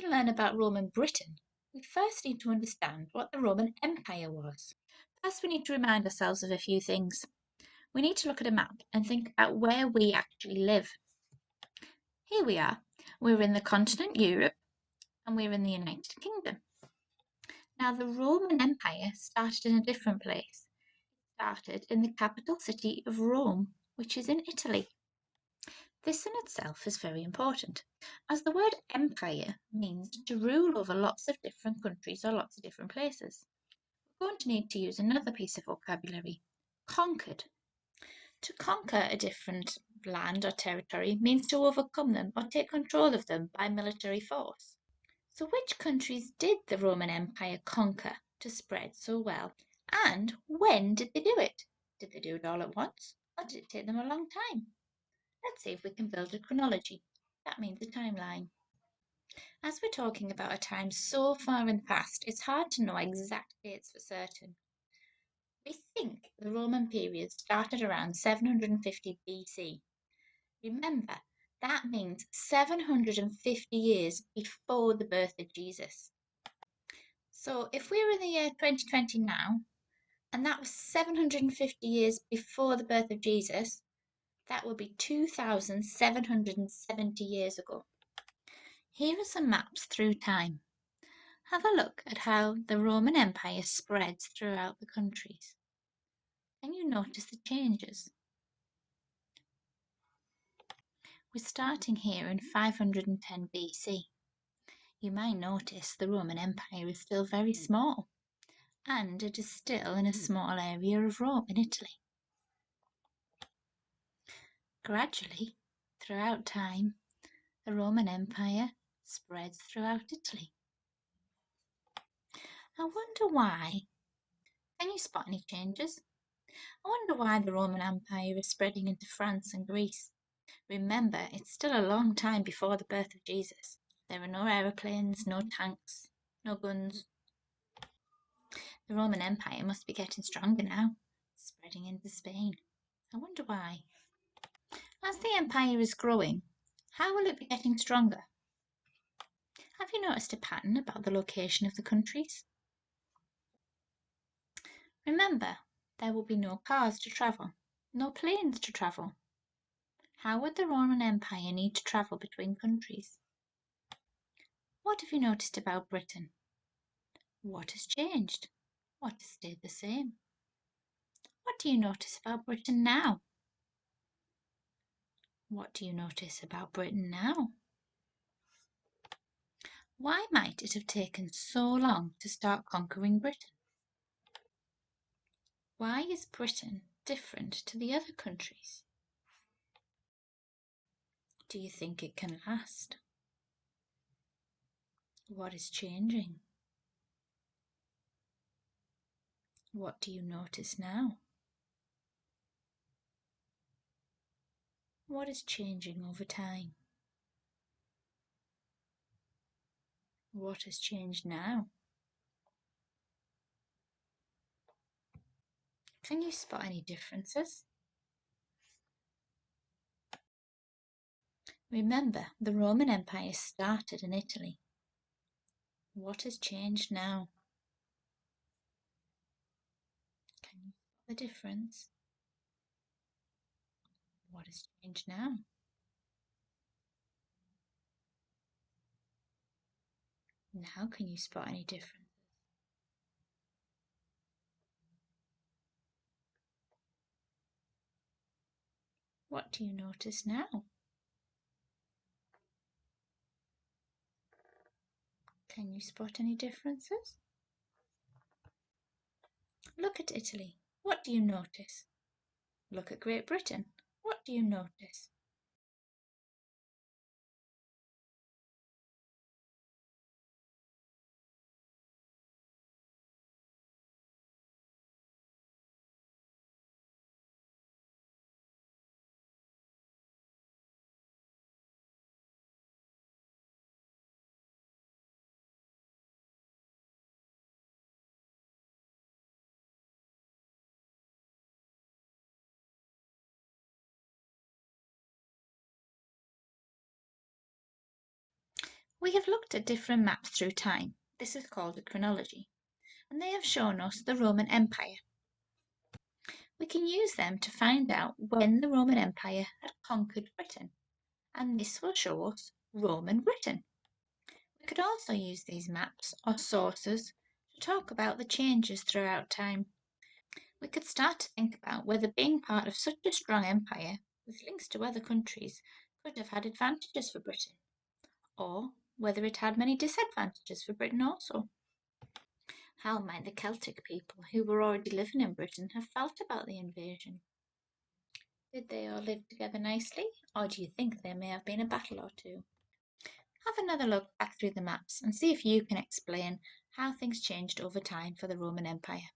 can learn about Roman Britain, we first need to understand what the Roman Empire was. First, we need to remind ourselves of a few things. We need to look at a map and think about where we actually live. Here we are. We're in the continent Europe and we're in the United Kingdom. Now, the Roman Empire started in a different place. It started in the capital city of Rome, which is in Italy. This in itself is very important, as the word empire means to rule over lots of different countries or lots of different places. We're going to need to use another piece of vocabulary, conquered. To conquer a different land or territory means to overcome them or take control of them by military force. So which countries did the Roman Empire conquer to spread so well? And when did they do it? Did they do it all at once, or did it take them a long time? Let's see if we can build a chronology. That means a timeline. As we're talking about a time so far in the past, it's hard to know exact dates for certain. We think the Roman period started around 750 BC. Remember, that means 750 years before the birth of Jesus. So if we're in the year 2020 now, and that was 750 years before the birth of Jesus, that would be 2,770 years ago. Here are some maps through time. Have a look at how the Roman Empire spreads throughout the countries. Can you notice the changes? We're starting here in 510 BC. You might notice the Roman Empire is still very small, and it is still in a small area of Rome in Italy. Gradually, throughout time, the Roman Empire spreads throughout Italy. I wonder why. Can you spot any changes? I wonder why the Roman Empire is spreading into France and Greece. Remember, it's still a long time before the birth of Jesus. There are no aeroplanes, no tanks, no guns. The Roman Empire must be getting stronger now, spreading into Spain. I wonder why. As the empire is growing, how will it be getting stronger? Have you noticed a pattern about the location of the countries? Remember, there will be no cars to travel, no planes to travel. How would the Roman Empire need to travel between countries? What have you noticed about Britain? What has changed? What has stayed the same? What do you notice about Britain now? What do you notice about Britain now? Why might it have taken so long to start conquering Britain? Why is Britain different to the other countries? Do you think it can last? What is changing? What do you notice now? What is changing over time? What has changed now? Can you spot any differences? Remember, the Roman Empire started in Italy. What has changed now? Can you spot the difference? What has changed now? Now can you spot any difference? What do you notice now? Can you spot any differences? Look at Italy. What do you notice? Look at Great Britain. What do you notice? We have looked at different maps through time. This is called a chronology, and they have shown us the Roman Empire. We can use them to find out when the Roman Empire had conquered Britain, and this will show us Roman Britain. We could also use these maps or sources to talk about the changes throughout time. We could start to think about whether being part of such a strong empire with links to other countries could have had advantages for Britain, or whether it had many disadvantages for Britain also. How might the Celtic people who were already living in Britain have felt about the invasion? Did they all live together nicely, or do you think there may have been a battle or two? Have another look back through the maps and see if you can explain how things changed over time for the Roman Empire.